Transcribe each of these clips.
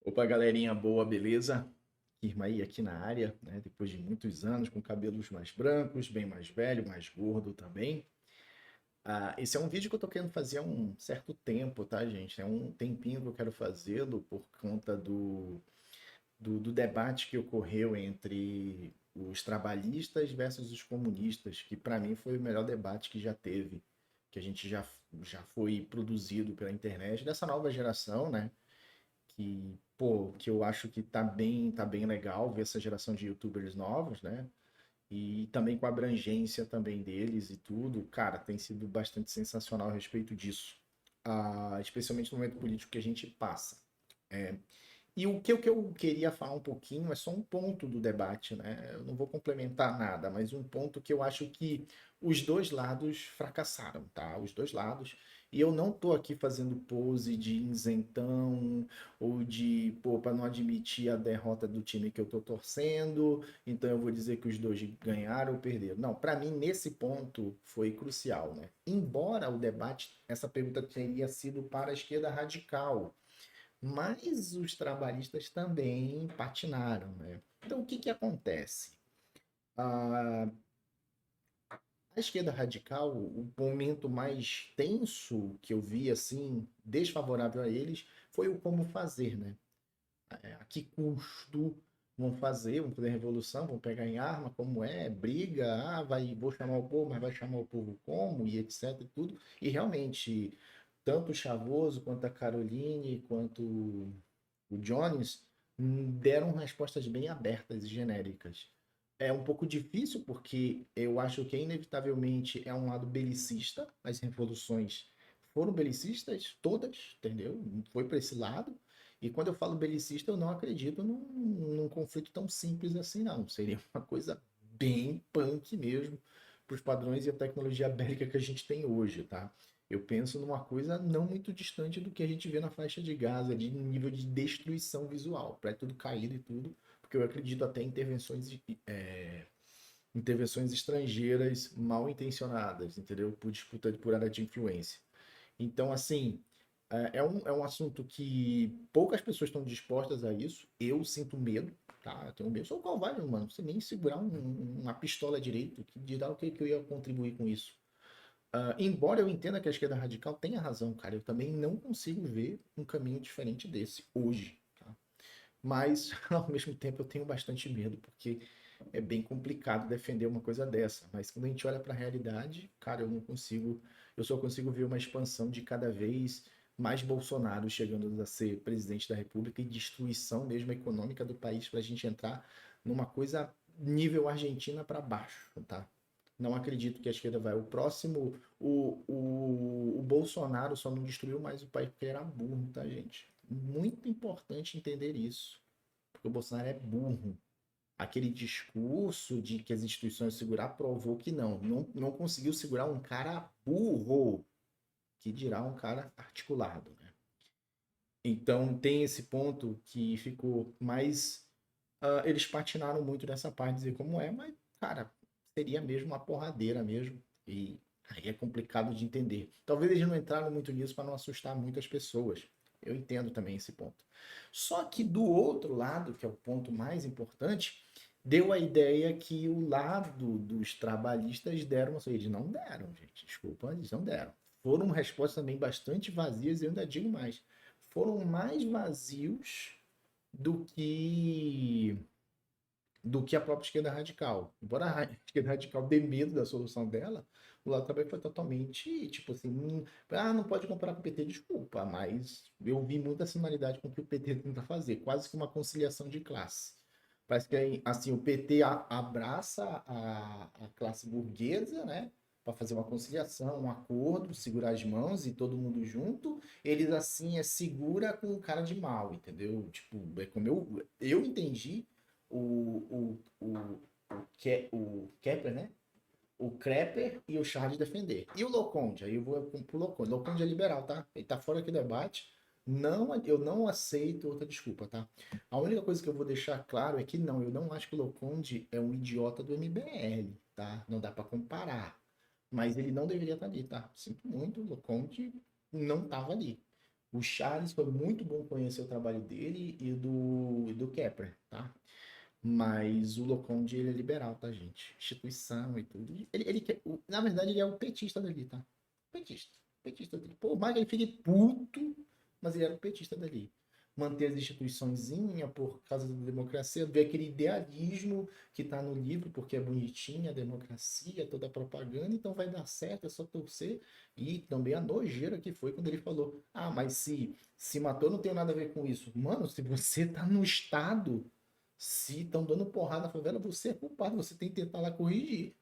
Opa, galerinha boa, beleza? Irma aí aqui na área, né? Depois de muitos anos, com cabelos mais brancos, bem mais velho, mais gordo também. Esse é um vídeo que eu tô querendo fazer há um certo tempo, tá, gente? É um tempinho que eu quero fazê-lo por conta do debate que ocorreu entre os trabalhistas versus os comunistas, que para mim foi o melhor debate que já teve, que a gente já foi produzido pela internet, dessa nova geração, né? Que eu acho que tá bem legal ver essa geração de YouTubers novos, né? E também com a abrangência também deles e tudo, cara, tem sido bastante sensacional a respeito disso. Especialmente no momento político que a gente passa. E o que eu queria falar um pouquinho é só um ponto do debate, né? Eu não vou complementar nada, mas um ponto que eu acho que os dois lados fracassaram, tá? Os dois lados. E eu não tô aqui fazendo pose de isentão ou de, pô, para não admitir a derrota do time que eu tô torcendo, então eu vou dizer que os dois ganharam ou perderam. Não, para mim nesse ponto foi crucial, né? Embora o debate, essa pergunta teria sido para a esquerda radical, mas os trabalhistas também patinaram, né? Então, o que que acontece? A, a esquerda radical, o momento mais tenso que eu vi, assim, desfavorável a eles, foi o como fazer, né? A que custo vão fazer revolução, vão pegar em arma, como é, briga, vou chamar o povo, mas vai chamar o povo como, e etc e tudo. E realmente, tanto o Chavoso, quanto a Caroline, quanto o Jones deram respostas bem abertas e genéricas. É um pouco difícil porque eu acho que inevitavelmente é um lado belicista, as revoluções foram belicistas todas, entendeu? Foi para esse lado. E quando eu falo belicista, eu não acredito num conflito tão simples assim, não. Seria uma coisa bem punk mesmo, para os padrões e a tecnologia bélica que a gente tem hoje, tá? Eu penso numa coisa não muito distante do que a gente vê na faixa de Gaza, de nível de destruição visual, para tudo caído e tudo, porque eu acredito até em intervenções estrangeiras mal intencionadas, entendeu? Por disputa por área de influência. Então, assim, é um assunto que poucas pessoas estão dispostas a isso. Eu sinto medo, tá? Eu tenho medo. Eu sou covarde, mano. Não sei nem segurar uma pistola direito, que dirá o que, que eu ia contribuir com isso. Embora eu entenda que a esquerda radical tenha razão, cara, eu também não consigo ver um caminho diferente desse hoje, tá? Mas, ao mesmo tempo, eu tenho bastante medo, porque é bem complicado defender uma coisa dessa. Mas quando a gente olha para a realidade, cara, eu não consigo, eu só consigo ver uma expansão de cada vez mais Bolsonaro chegando a ser presidente da República e destruição mesmo econômica do país para a gente entrar numa coisa nível Argentina para baixo, tá? Não acredito que a esquerda vai. O próximo, o Bolsonaro só não destruiu mais o país porque ele era burro, tá, gente? Muito importante entender isso. Porque o Bolsonaro é burro. Aquele discurso de que as instituições segurar provou que não conseguiu segurar um cara burro, que dirá um cara articulado, né? Então tem esse ponto que ficou mais. Eles patinaram muito nessa parte, dizer como é, mas, cara, seria mesmo uma porradeira mesmo. E aí é complicado de entender. Talvez eles não entraram muito nisso para não assustar muitas pessoas. Eu entendo também esse ponto. Só que do outro lado, que é o ponto mais importante, deu a ideia que o lado dos trabalhistas deram, ou seja, eles não deram, gente, desculpa, eles não deram. Foram respostas também bastante vazias, e eu ainda digo mais, foram mais vazios do que a própria esquerda radical. Embora a esquerda radical dê medo da solução dela, o lado também foi totalmente, tipo assim, não pode comparar com o PT, desculpa, mas eu vi muita similaridade com o que o PT tenta fazer, quase que uma conciliação de classe. Parece que assim, o PT abraça a classe burguesa, né? Para fazer uma conciliação, um acordo, segurar as mãos e todo mundo junto. Eles assim segura com o cara de mal, entendeu? Tipo, é como eu entendi o Kepler, né? O Crepper e o Charles defender. E o Loconde? Aí eu vou pro Loconde. Loconde é liberal, tá? Ele tá fora aqui do debate. Não, eu não aceito outra desculpa, tá? A única coisa que eu vou deixar claro é que não, eu não acho que o Loconde é um idiota do MBL, tá? Não dá para comparar. Mas ele não deveria estar ali, tá? Sinto muito, o Loconde não estava ali. O Charles foi muito bom conhecer o trabalho dele e do Kepler, tá? Mas o Loconde, ele é liberal, tá, gente? Instituição e tudo. Na verdade, ele é o petista dali, tá? Petista. Petista dele. Pô, mais que ele fique puto, mas ele era o petista dali. Manter as instituiçõezinhas por causa da democracia, ver aquele idealismo que tá no livro, porque é bonitinha a democracia, toda a propaganda, então vai dar certo, é só torcer. E também a nojeira que foi quando ele falou: ah, mas se matou, não tem nada a ver com isso. Mano, se você tá no Estado, se estão dando porrada na favela, você é culpado, você tem que tentar lá corrigir.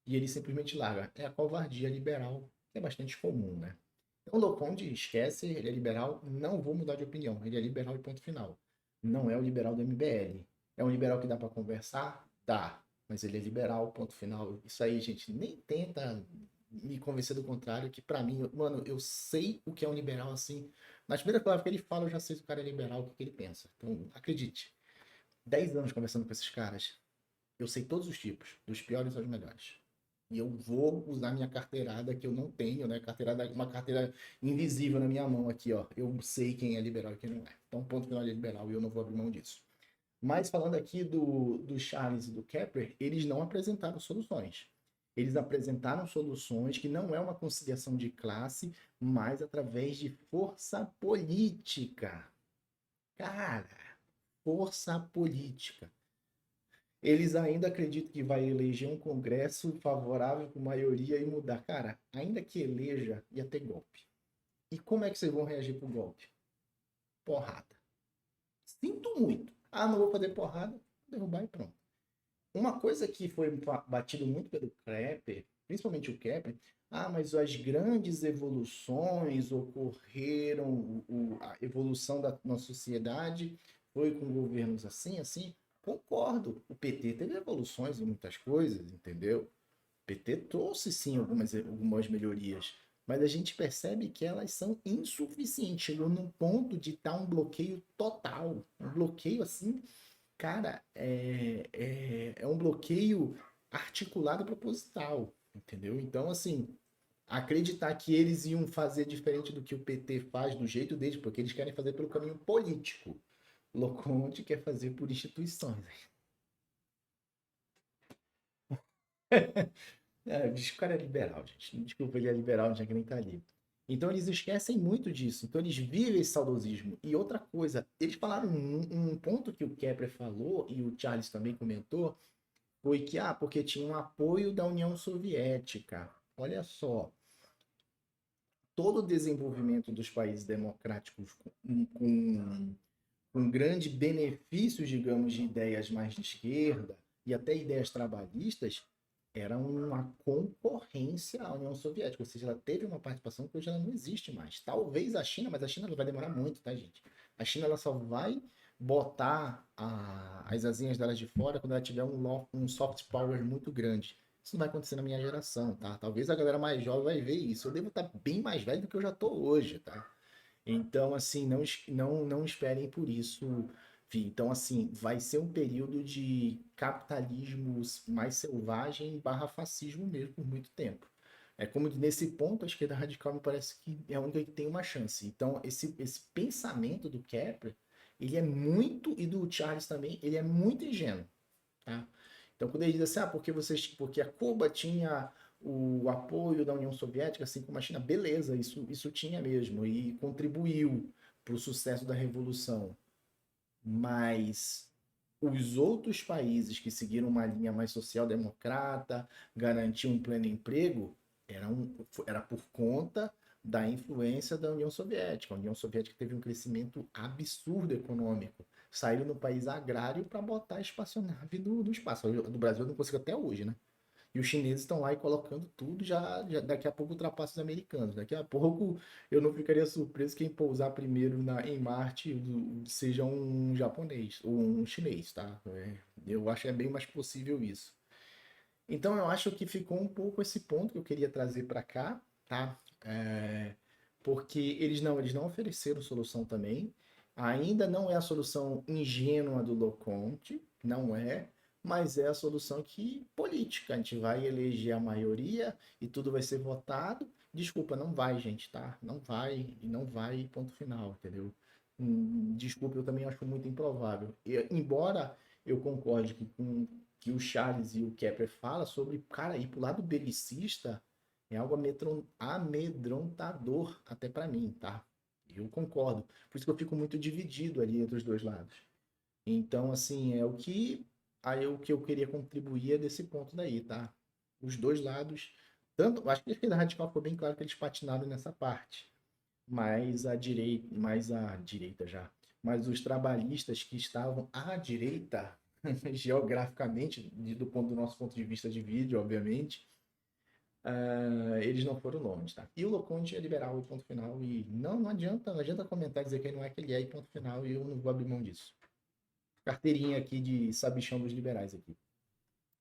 E ele simplesmente larga. É a covardia liberal, que é bastante comum, né? Então, o Loconde, esquece, ele é liberal, não vou mudar de opinião. Ele é liberal e ponto final. Não é o liberal do MBL. É um liberal que dá para conversar? Dá. Mas ele é liberal, ponto final. Isso aí, gente, nem tenta me convencer do contrário, que para mim, mano, eu sei o que é um liberal assim. Nas primeiras palavras que ele fala, eu já sei se o cara é liberal, o que ele pensa. Então, acredite. 10 anos conversando com esses caras. Eu sei todos os tipos, dos piores aos melhores. E eu vou usar minha carteirada que eu não tenho, né? Carteirada, uma carteira invisível na minha mão aqui, ó. Eu sei quem é liberal e quem não é. Então, ponto final, ele é liberal e eu não vou abrir mão disso. Mas falando aqui do Charles e do Kepler, eles não apresentaram soluções. Eles apresentaram soluções que não é uma conciliação de classe, mas através de força política. Cara, força política. Eles ainda acreditam que vai eleger um Congresso favorável com maioria e mudar. Cara, ainda que eleja, ia ter golpe. E como é que vocês vão reagir pro golpe? Porrada. Sinto muito. Ah, não vou fazer porrada, vou derrubar e pronto. Uma coisa que foi batido muito pelo Kepler, principalmente o Kepler, ah, mas as grandes evoluções ocorreram, a evolução da nossa sociedade foi com governos assim, assim. Concordo, o PT teve evoluções em muitas coisas, entendeu? O PT trouxe sim algumas melhorias, mas a gente percebe que elas são insuficientes. Chegou num ponto de estar um bloqueio total, um bloqueio assim. Cara, é um bloqueio articulado proposital, entendeu? Então, assim, acreditar que eles iam fazer diferente do que o PT faz do jeito deles, porque eles querem fazer pelo caminho político. Loconte quer fazer por instituições. Diz que o cara é liberal, gente. Desculpa, ele é liberal, não tinha que nem tá ali. Então eles esquecem muito disso. Então eles vivem esse saudosismo. E outra coisa, eles falaram um ponto que o Kepler falou, e o Charles também comentou, foi que, porque tinha um apoio da União Soviética. Olha só, todo o desenvolvimento dos países democráticos com grandes benefícios, digamos, de ideias mais de esquerda e até ideias trabalhistas, era uma concorrência à União Soviética, ou seja, ela teve uma participação que hoje ela não existe mais. Talvez a China, mas a China vai demorar muito, tá, gente? A China ela só vai botar as asinhas dela de fora quando ela tiver um soft power muito grande. Isso não vai acontecer na minha geração, tá? Talvez a galera mais jovem vai ver isso. Eu devo estar bem mais velho do que eu já tô hoje, tá? Então, assim, não esperem por isso. Então, assim, vai ser um período de capitalismo mais selvagem barra fascismo mesmo por muito tempo. É como nesse ponto a esquerda radical me parece que é a única que tem uma chance. Então, esse pensamento do Kepler, ele é muito, e do Charles também, ele é muito ingênuo, tá? Então, quando ele diz assim, porque a Cuba tinha o apoio da União Soviética, assim como a China, beleza, isso tinha mesmo, e contribuiu para o sucesso da Revolução. Mas os outros países que seguiram uma linha mais social-democrata, garantiam um pleno emprego, era por conta da influência da União Soviética. A União Soviética teve um crescimento absurdo econômico. Saíram no país agrário para botar espaçonave no espaço. Do Brasil eu não consigo até hoje, né? E os chineses estão lá e colocando tudo, já daqui a pouco ultrapassa os americanos. Daqui a pouco eu não ficaria surpreso quem pousar primeiro em Marte seja um japonês ou um chinês, tá? Eu acho que é bem mais possível isso. Então eu acho que ficou um pouco esse ponto que eu queria trazer para cá, tá? Porque eles não ofereceram solução também. Ainda não é a solução ingênua do Loconte, não é, mas é a solução que política. A gente vai eleger a maioria e tudo vai ser votado. Desculpa, não vai, gente, tá? Não vai e não vai, ponto final, entendeu? Desculpa, eu também acho muito improvável. Embora eu concorde que o Charles e o Kepler fala sobre, cara, ir pro lado belicista é algo amedrontador até para mim, tá? Eu concordo. Por isso que eu fico muito dividido ali entre os dois lados. Então, assim, o que eu queria contribuir é desse ponto daí, tá? Os dois lados, tanto, acho que a esquerda radical ficou bem claro que eles patinaram nessa parte, mais a direita já, mas os trabalhistas que estavam à direita, geograficamente, do ponto do nosso ponto de vista de vídeo, obviamente, eles não foram longe, tá? E o Loconte é liberal e ponto final, e não adianta comentar dizer que ele não é que ele é e ponto final, e eu não vou abrir mão disso. Carteirinha aqui de sabichão dos liberais aqui.